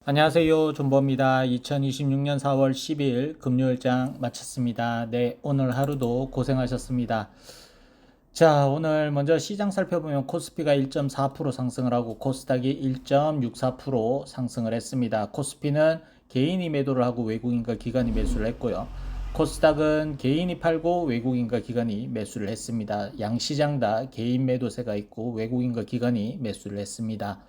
안녕하세요. 존버입니다. 2026년 4월 10일 금요일장 마쳤습니다. 네, 오늘 하루도 고생하셨습니다. 자, 오늘 먼저 시장 살펴보면 코스피가 1.4% 상승을 하고 코스닥이 1.64% 상승을 했습니다. 코스피는 개인이 매도를 하고 외국인과 기관이 매수를 했고요. 코스닥은 개인이 팔고 외국인과 기관이 매수를 했습니다. 양시장 다 개인 매도세가 있고 외국인과 기관이 매수를 했습니다.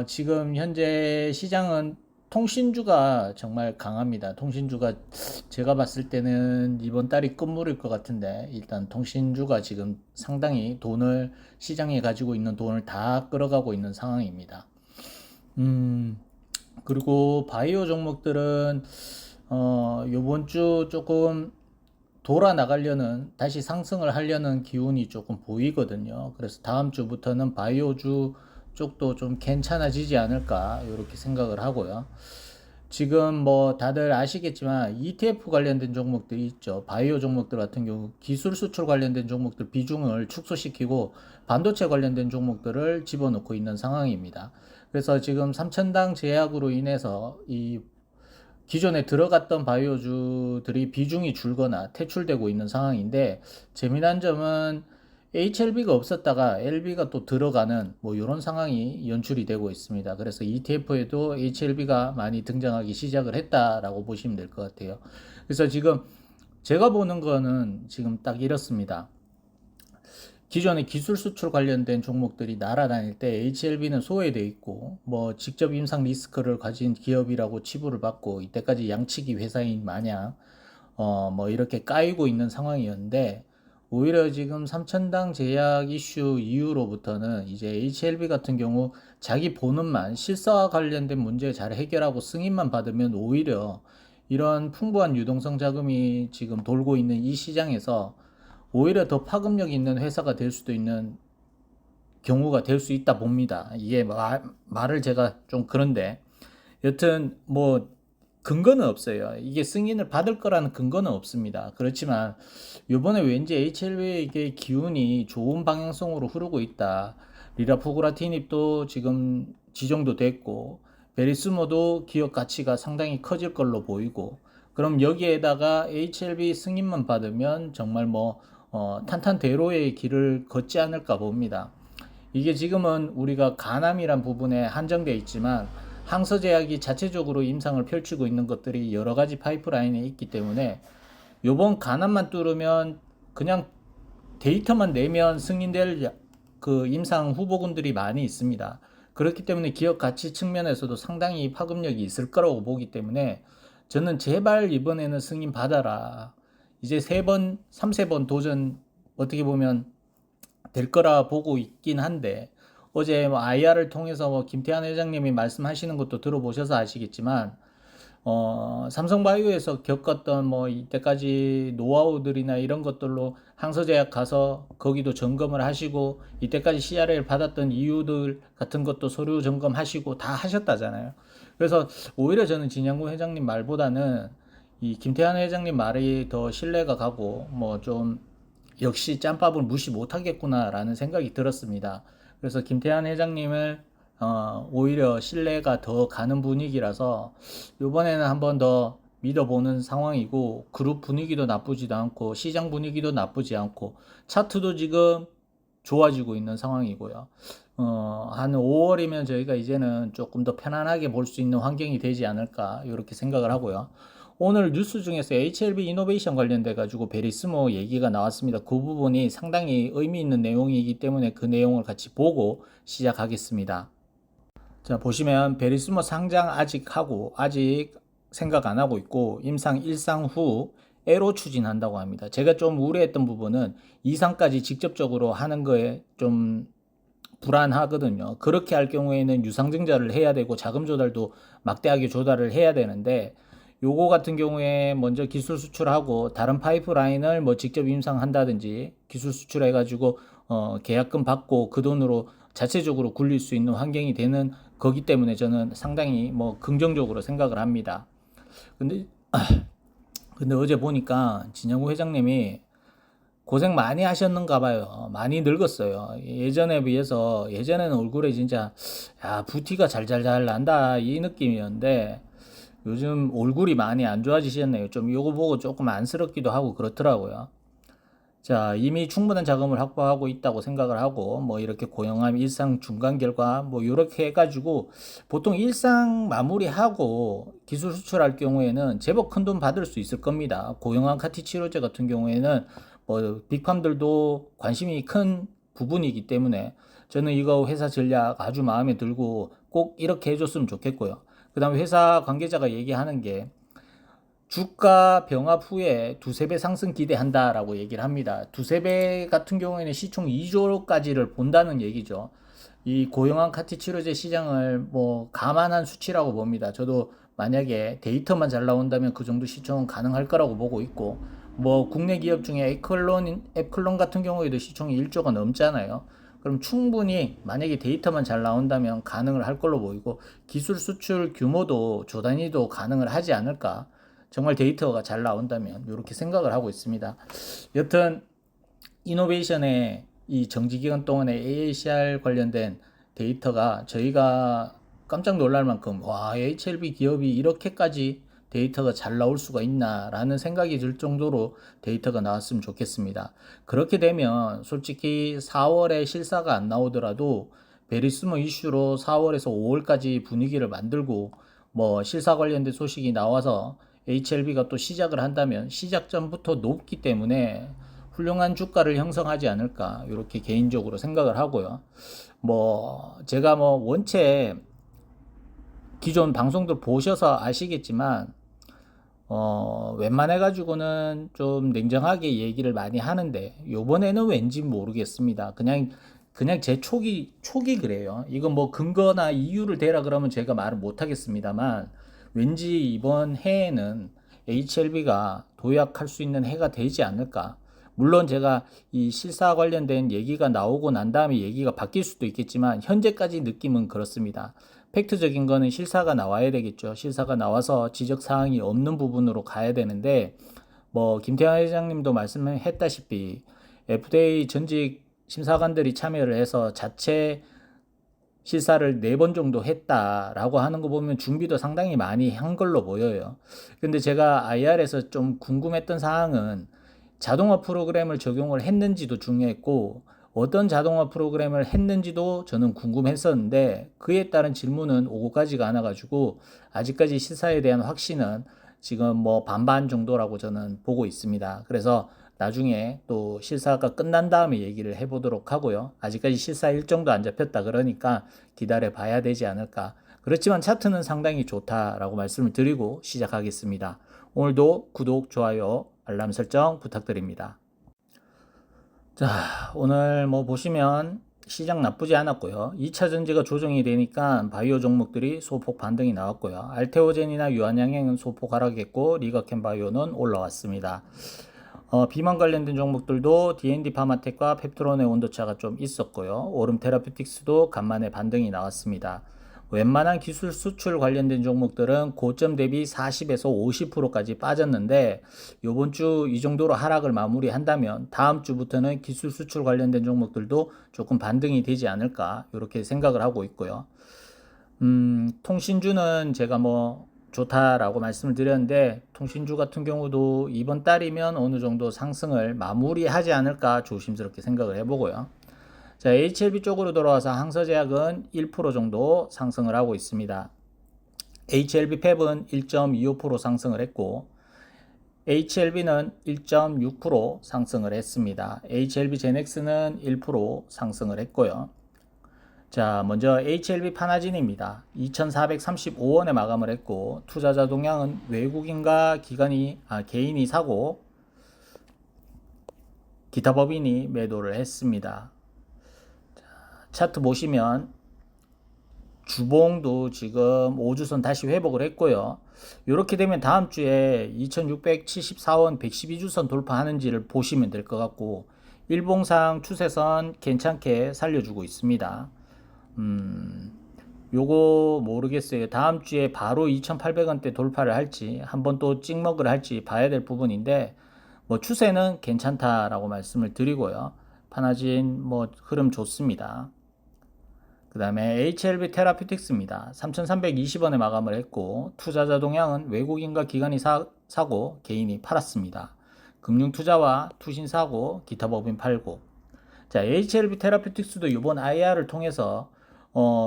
지금 현재 시장은 통신주가 정말 강합니다. 통신주가 제가 봤을 때는 이번 달이 끝물일 것 같은데 일단 통신주가 지금 상당히 돈을 시장에 가지고 있는 돈을 다 끌어가고 있는 상황입니다. 음, 그리고 바이오 종목들은 요번 주 조금 돌아 나가려는 다시 상승을 하려는 기운이 조금 보이거든요. 그래서 다음 주부터는 바이오주 쪽도 좀 괜찮아지지 않을까 이렇게 생각을 하고요. 지금 뭐 다들 아시겠지만 ETF 관련된 종목들이 있죠. 바이오 종목들 같은 경우 기술 수출 관련된 종목들 비중을 축소시키고 반도체 관련된 종목들을 집어넣고 있는 상황입니다. 그래서 지금 3천당 제약으로 인해서 이 기존에 들어갔던 바이오주들이 비중이 줄거나 퇴출되고 있는 상황인데 재미난 점은 HLB가 없었다가 LB가 또 들어가는 뭐 이런 상황이 연출이 되고 있습니다. 그래서 ETF에도 HLB가 많이 등장하기 시작을 했다라고 보시면 될 것 같아요. 그래서 지금 제가 보는 거는 지금 딱 이렇습니다. 기존의 기술 수출 관련된 종목들이 날아다닐 때 HLB는 소외돼 있고 뭐 직접 임상 리스크를 가진 기업이라고 치부를 받고 이때까지 양치기 회사인 마냥 뭐 이렇게 까이고 있는 상황이었는데 오히려 지금 삼천당 제약 이슈 이후로부터는 이제 HLB 같은 경우 자기 본업만 실사와 관련된 문제 잘 해결하고 승인만 받으면 오히려 이런 풍부한 유동성 자금이 지금 돌고 있는 이 시장에서 오히려 더 파급력 있는 회사가 될 수도 있는 경우가 될 수 있다 봅니다. 이게 말을 제가 좀 그런데 여튼 뭐 근거는 없어요. 이게 승인을 받을 거라는 근거는 없습니다. 그렇지만 요번에 왠지 HLB의 기운이 좋은 방향성으로 흐르고 있다. 리라포그라티닙도 지금 지정도 됐고 베리스모도 기업 가치가 상당히 커질 걸로 보이고 그럼 여기에다가 HLB 승인만 받으면 정말 뭐 탄탄대로의 길을 걷지 않을까 봅니다. 이게 지금은 우리가 간암이란 부분에 한정되어 있지만 항서제약이 자체적으로 임상을 펼치고 있는 것들이 여러 가지 파이프라인에 있기 때문에 요번 간암만 뚫으면 그냥 데이터만 내면 승인될 그 임상 후보군들이 많이 있습니다. 그렇기 때문에 기업 가치 측면에서도 상당히 파급력이 있을 거라고 보기 때문에 저는 제발 이번에는 승인 받아라. 이제 세 번, 3세 번 도전 어떻게 보면 될 거라 보고 있긴 한데 어제 뭐 IR을 통해서 뭐 김태환 회장님이 말씀하시는 것도 들어보셔서 아시겠지만 삼성바이오에서 겪었던 뭐 이때까지 노하우들이나 이런 것들로 항서제약 가서 거기도 점검을 하시고 이때까지 CRL 받았던 이유들 같은 것도 서류 점검하시고 다 하셨다잖아요. 그래서 오히려 저는 진양구 회장님 말보다는 이 김태환 회장님 말이 더 신뢰가 가고 뭐 좀 역시 짬밥을 무시 못하겠구나라는 생각이 들었습니다. 그래서 김태환 회장님을 오히려 신뢰가 더 가는 분위기라서 이번에는 한번 더 믿어보는 상황이고 그룹 분위기도 나쁘지도 않고 시장 분위기도 나쁘지 않고 차트도 지금 좋아지고 있는 상황이고요. 한 5월이면 저희가 이제는 조금 더 편안하게 볼 수 있는 환경이 되지 않을까 이렇게 생각을 하고요. 오늘 뉴스 중에서 HLB 이노베이션 관련돼 가지고 베리스모 얘기가 나왔습니다. 그 부분이 상당히 의미 있는 내용이기 때문에 그 내용을 같이 보고 시작하겠습니다. 자, 보시면 베리스모 상장 아직 생각 안 하고 있고 임상 1상 후 애로 추진한다고 합니다. 제가 좀 우려했던 부분은 2상까지 직접적으로 하는 거에 좀 불안하거든요. 그렇게 할 경우에는 유상증자를 해야 되고 자금 조달도 막대하게 조달을 해야 되는데 요거 같은 경우에 먼저 기술 수출하고 다른 파이프라인을 뭐 직접 임상한다든지 기술 수출해 가지고 계약금 받고 그 돈으로 자체적으로 굴릴 수 있는 환경이 되는 거기 때문에 저는 상당히 뭐 긍정적으로 생각을 합니다. 근데 근데 어제 보니까 진영구 회장님이 고생 많이 하셨는가 봐요. 많이 늙었어요. 예전에 비해서 예전에는 얼굴에 진짜 야, 부티가 잘잘잘 난다 이 느낌이었는데 요즘 얼굴이 많이 안 좋아지셨네요. 좀 요거 보고 조금 안쓰럽기도 하고 그렇더라고요. 자, 이미 충분한 자금을 확보하고 있다고 생각을 하고, 뭐, 이렇게 고용함 일상 중간 결과, 뭐, 이렇게 해가지고, 보통 일상 마무리하고 기술 수출할 경우에는 제법 큰 돈 받을 수 있을 겁니다. 고용함 카티 치료제 같은 경우에는, 뭐, 빅팜들도 관심이 큰 부분이기 때문에, 저는 이거 회사 전략 아주 마음에 들고, 꼭 이렇게 해줬으면 좋겠고요. 그 다음에 회사 관계자가 얘기하는 게, 주가 병합 후에 두세 배 상승 기대한다라고 얘기를 합니다. 두세 배 같은 경우에는 시총 2조까지를 본다는 얘기죠. 이 고용한 카티 치료제 시장을 뭐 감안한 수치라고 봅니다. 저도 만약에 데이터만 잘 나온다면 그 정도 시총은 가능할 거라고 보고 있고, 뭐 국내 기업 중에 애클론 같은 경우에도 시총이 1조가 넘잖아요. 그럼 충분히 만약에 데이터만 잘 나온다면 가능을 할 걸로 보이고, 기술 수출 규모도 조 단위도 가능을 하지 않을까. 정말 데이터가 잘 나온다면 이렇게 생각을 하고 있습니다. 여튼 이노베이션의 이 정지 기간 동안에 AACR 관련된 데이터가 저희가 깜짝 놀랄 만큼 와, HLB 기업이 이렇게까지 데이터가 잘 나올 수가 있나라는 생각이 들 정도로 데이터가 나왔으면 좋겠습니다. 그렇게 되면 솔직히 4월에 실사가 안 나오더라도 베리스모 이슈로 4월에서 5월까지 분위기를 만들고 뭐 실사 관련된 소식이 나와서 HLB가 또 시작을 한다면 시작점부터 높기 때문에 훌륭한 주가를 형성하지 않을까 이렇게 개인적으로 생각을 하고요. 뭐 제가 뭐 원체 기존 방송들 보셔서 아시겠지만 웬만해 가지고는 좀 냉정하게 얘기를 많이 하는데 요번에는 왠지 모르겠습니다. 그냥 제 촉이 그래요. 이건 뭐 근거나 이유를 대라 그러면 제가 말을 못 하겠습니다만 왠지 이번 해에는 HLB가 도약할 수 있는 해가 되지 않을까. 물론 제가 이 실사 관련된 얘기가 나오고 난 다음에 얘기가 바뀔 수도 있겠지만 현재까지 느낌은 그렇습니다. 팩트적인 거는 실사가 나와야 되겠죠. 실사가 나와서 지적 사항이 없는 부분으로 가야 되는데 뭐 김태환 회장님도 말씀했다시피 FDA 전직 심사관들이 참여를 해서 자체 실사를 4번 정도 했다라고 하는 거 보면 준비도 상당히 많이 한 걸로 보여요. 근데 제가 IR에서 좀 궁금했던 사항은 자동화 프로그램을 적용을 했는지도 중요했고 어떤 자동화 프로그램을 했는지도 저는 궁금했었는데 그에 따른 질문은 오고 가지가 않아가지고 아직까지 시사에 대한 확신은 지금 뭐 반반 정도라고 저는 보고 있습니다. 그래서 나중에 또 실사가 끝난 다음에 얘기를 해보도록 하고요. 아직까지 실사 일정도 안 잡혔다 그러니까 기다려 봐야 되지 않을까. 그렇지만 차트는 상당히 좋다라고 말씀을 드리고 시작하겠습니다. 오늘도 구독, 좋아요, 알람 설정 부탁드립니다. 자, 오늘 뭐 보시면 시장 나쁘지 않았고요. 2차 전지가 조정이 되니까 바이오 종목들이 소폭 반등이 나왔고요. 알테오젠이나 유한양행은 소폭 하락했고 리가켄 바이오는 올라왔습니다. 비만 관련된 종목들도 D&D 파마텍과 펩트론의 온도차가 좀 있었고요. 오름 테라퓨틱스도 간만에 반등이 나왔습니다. 웬만한 기술 수출 관련된 종목들은 고점 대비 40에서 50%까지 빠졌는데 요번 주 이 정도로 하락을 마무리한다면 다음 주부터는 기술 수출 관련된 종목들도 조금 반등이 되지 않을까 이렇게 생각을 하고 있고요. 통신주는 제가 뭐 좋다라고 말씀을 드렸는데 통신주 같은 경우도 이번 달이면 어느 정도 상승을 마무리하지 않을까 조심스럽게 생각을 해보고요. 자, HLB 쪽으로 돌아와서 항서제약은 1% 정도 상승을 하고 있습니다. HLB 팹은 1.25% 상승을 했고 HLB는 1.6% 상승을 했습니다. HLB 제넥스는 1% 상승을 했고요. 자, 먼저 HLB 파나진입니다. 2,435원에 마감을 했고 투자자 동향은 외국인과 개인이 사고 기타 법인이 매도를 했습니다. 자, 차트 보시면 주봉도 지금 5주선 다시 회복을 했고요. 이렇게 되면 다음 주에 2674원 112주선 돌파하는지를 보시면 될 것 같고 일봉상 추세선 괜찮게 살려주고 있습니다. 요거 모르겠어요. 다음 주에 바로 2,800원대 돌파를 할지 한번 또 찍먹을 할지 봐야 될 부분인데 뭐 추세는 괜찮다라고 말씀을 드리고요. 파나진 뭐 흐름 좋습니다. 그 다음에 HLB 테라퓨틱스입니다. 3,320원에 마감을 했고 투자자 동향은 외국인과 기관이 사고 개인이 팔았습니다. 금융투자와 투신 사고 기타 법인 팔고. 자, HLB 테라퓨틱스도 이번 IR을 통해서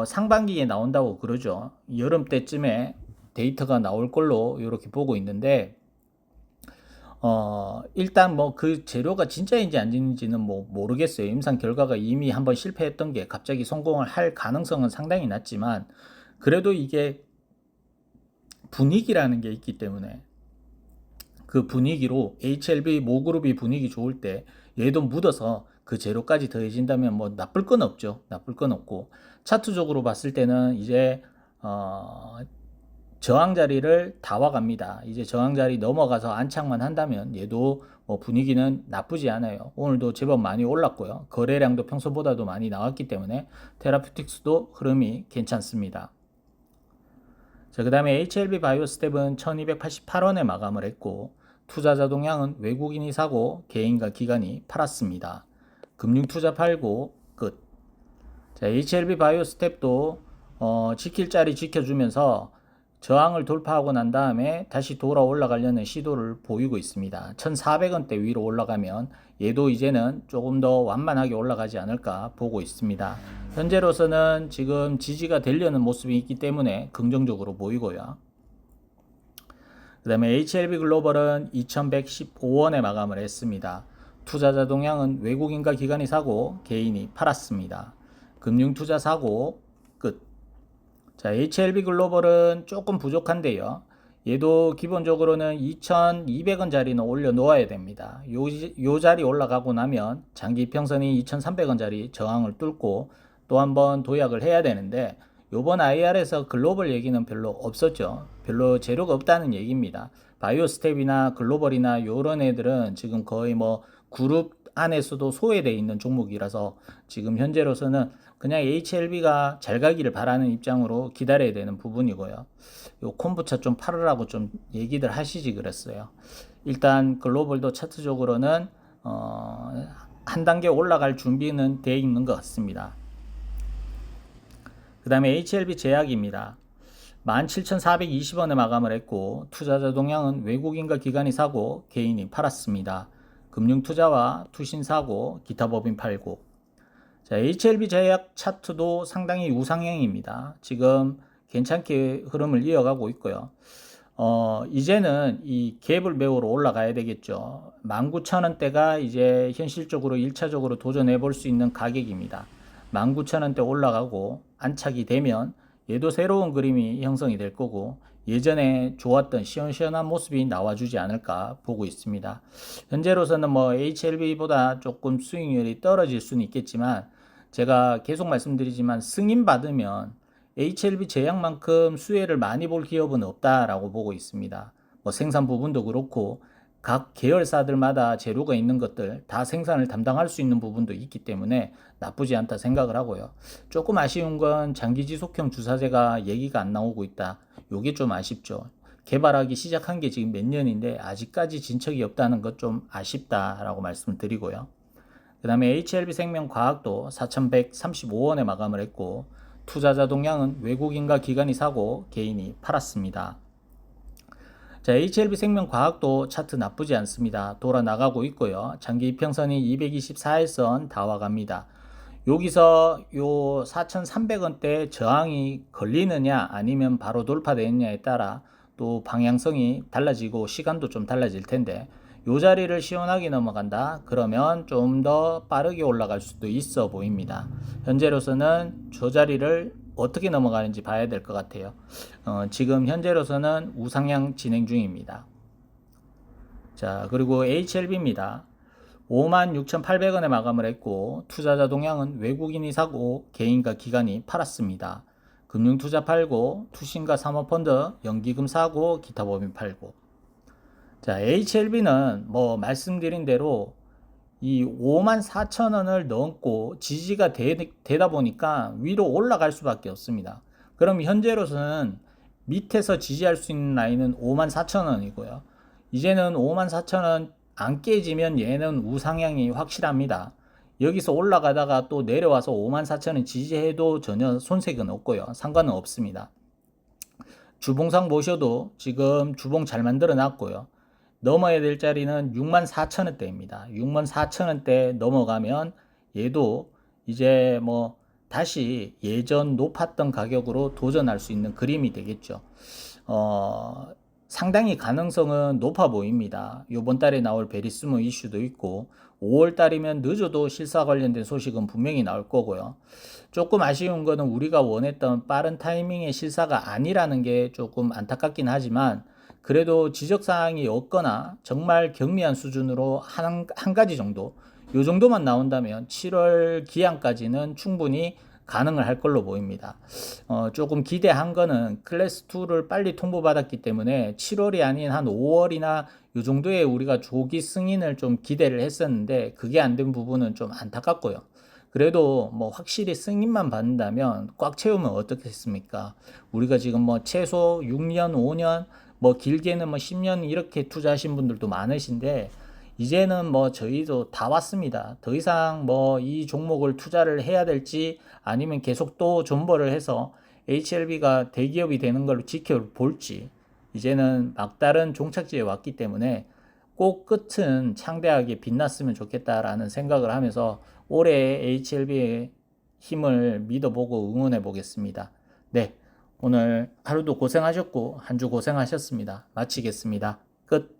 상반기에 나온다고 그러죠. 여름 때쯤에 데이터가 나올 걸로 이렇게 보고 있는데 일단 뭐 그 재료가 진짜인지 아닌지는 뭐 모르겠어요. 임상 결과가 이미 한번 실패했던 게 갑자기 성공을 할 가능성은 상당히 낮지만 그래도 이게 분위기라는 게 있기 때문에 그 분위기로 HLB 모그룹이 분위기 좋을 때 얘도 묻어서 그 재료까지 더해진다면 뭐 나쁠 건 없죠. 나쁠 건 없고 차트적으로 봤을 때는 이제 저항 자리를 다 와갑니다. 이제 저항 자리 넘어가서 안착만 한다면 얘도 뭐 분위기는 나쁘지 않아요. 오늘도 제법 많이 올랐고요. 거래량도 평소보다도 많이 나왔기 때문에 테라퓨틱스도 흐름이 괜찮습니다. 자, 그 다음에 HLB 바이오스텝은 1288원에 마감을 했고 투자자 동향은 외국인이 사고 개인과 기관이 팔았습니다. 금융투자 팔고 끝. 자, HLB 바이오스텝도 지킬 자리 지켜주면서 저항을 돌파하고 난 다음에 다시 돌아 올라가려는 시도를 보이고 있습니다. 1400원대 위로 올라가면 얘도 이제는 조금 더 완만하게 올라가지 않을까 보고 있습니다. 현재로서는 지금 지지가 되려는 모습이 있기 때문에 긍정적으로 보이고요. 그 다음에 HLB 글로벌은 2115원에 마감을 했습니다. 투자자 동향은 외국인과 기관이 사고 개인이 팔았습니다. 금융투자 사고 끝. 자, HLB 글로벌은 조금 부족한데요. 얘도 기본적으로는 2,200원짜리는 올려 놓아야 됩니다. 요 자리 올라가고 나면 장기 이평선이 2,300원짜리 저항을 뚫고 또 한번 도약을 해야 되는데 요번 IR에서 글로벌 얘기는 별로 없었죠. 별로 재료가 없다는 얘기입니다. 바이오스텝이나 글로벌이나 요런 애들은 지금 거의 뭐 그룹 안에서도 소외되어 있는 종목이라서 지금 현재로서는 그냥 HLB가 잘 가기를 바라는 입장으로 기다려야 되는 부분이고요. 요 콤부차 좀 팔으라고 좀 얘기들 하시지 그랬어요. 일단 글로벌도 차트적으로는 한 단계 올라갈 준비는 되어 있는 것 같습니다. 그 다음에 HLB 제약입니다. 17,420원에 마감을 했고 투자자 동향은 외국인과 기관이 사고 개인이 팔았습니다. 금융투자와 투신 사고 기타 법인 팔고. 자, HLB 제약 차트도 상당히 우상향입니다. 지금 괜찮게 흐름을 이어가고 있고요. 이제는 이 갭을 메우러 올라가야 되겠죠. 19,000원대가 이제 현실적으로 1차적으로 도전해 볼 수 있는 가격입니다. 19,000원대 올라가고 안착이 되면 얘도 새로운 그림이 형성이 될 거고 예전에 좋았던 시원시원한 모습이 나와주지 않을까 보고 있습니다. 현재로서는 뭐 HLB보다 조금 수익률이 떨어질 수는 있겠지만 제가 계속 말씀드리지만 승인 받으면 HLB 제약만큼 수혜를 많이 볼 기업은 없다라고 보고 있습니다. 뭐 생산 부분도 그렇고 각 계열사들마다 재료가 있는 것들 다 생산을 담당할 수 있는 부분도 있기 때문에 나쁘지 않다 생각을 하고요. 조금 아쉬운 건 장기지속형 주사제가 얘기가 안 나오고 있다. 요게 좀 아쉽죠. 개발하기 시작한 게 지금 몇 년인데 아직까지 진척이 없다는 것 좀 아쉽다라고 말씀을 드리고요. 그 다음에 HLB 생명과학도 4,135원에 마감을 했고 투자자 동향은 외국인과 기관이 사고 개인이 팔았습니다. 자, HLB 생명과학도 차트 나쁘지 않습니다. 돌아 나가고 있고요. 장기 이평선이 224일선 다 와갑니다. 여기서 요 4,300원대 저항이 걸리느냐 아니면 바로 돌파되느냐에 따라 또 방향성이 달라지고 시간도 좀 달라질 텐데 요 자리를 시원하게 넘어간다 그러면 좀 더 빠르게 올라갈 수도 있어 보입니다. 현재로서는 저 자리를 어떻게 넘어가는지 봐야 될 것 같아요. 지금 현재로서는 우상향 진행 중입니다. 자, 그리고 HLB입니다. 56,800원에 마감을 했고 투자자 동향은 외국인이 사고 개인과 기관이 팔았습니다. 금융투자 팔고 투신과 사모펀드 연기금 사고 기타 법인 팔고. 자, HLB는 뭐 말씀드린 대로 이 54,000원을 넘고 지지가 되다 보니까 위로 올라갈 수밖에 없습니다. 그럼 현재로서는 밑에서 지지할 수 있는 라인은 54,000원이고요. 이제는 54,000원 안 깨지면 얘는 우상향이 확실합니다. 여기서 올라가다가 또 내려와서 54,000원 지지해도 전혀 손색은 없고요. 상관은 없습니다. 주봉상 보셔도 지금 주봉 잘 만들어 놨고요. 넘어야 될 자리는 64,000원대입니다. 64,000원대 넘어가면 얘도 이제 뭐 다시 예전 높았던 가격으로 도전할 수 있는 그림이 되겠죠. 상당히 가능성은 높아 보입니다. 이번 달에 나올 베리스모 이슈도 있고 5월 달이면 늦어도 실사 관련된 소식은 분명히 나올 거고요. 조금 아쉬운 거는 우리가 원했던 빠른 타이밍의 실사가 아니라는 게 조금 안타깝긴 하지만 그래도 지적사항이 없거나 정말 경미한 수준으로 한 가지 정도 요 정도만 나온다면 7월 기한까지는 충분히 가능을 할 걸로 보입니다. 조금 기대한 거는 클래스2를 빨리 통보받았기 때문에 7월이 아닌 한 5월이나 요 정도에 우리가 조기 승인을 좀 기대를 했었는데 그게 안 된 부분은 좀 안타깝고요. 그래도 뭐 확실히 승인만 받는다면 꽉 채우면 어떻겠습니까? 우리가 지금 뭐 최소 6년, 5년, 뭐 길게는 뭐 10년 이렇게 투자하신 분들도 많으신데 이제는 뭐 저희도 다 왔습니다. 더 이상 뭐 이 종목을 투자를 해야 될지 아니면 계속 또 존버를 해서 HLB가 대기업이 되는 걸로 지켜볼지 이제는 막다른 종착지에 왔기 때문에 꼭 끝은 창대하게 빛났으면 좋겠다라는 생각을 하면서 올해 HLB의 힘을 믿어보고 응원해 보겠습니다. 네, 오늘 하루도 고생하셨고 한 주 고생하셨습니다. 마치겠습니다. 끝.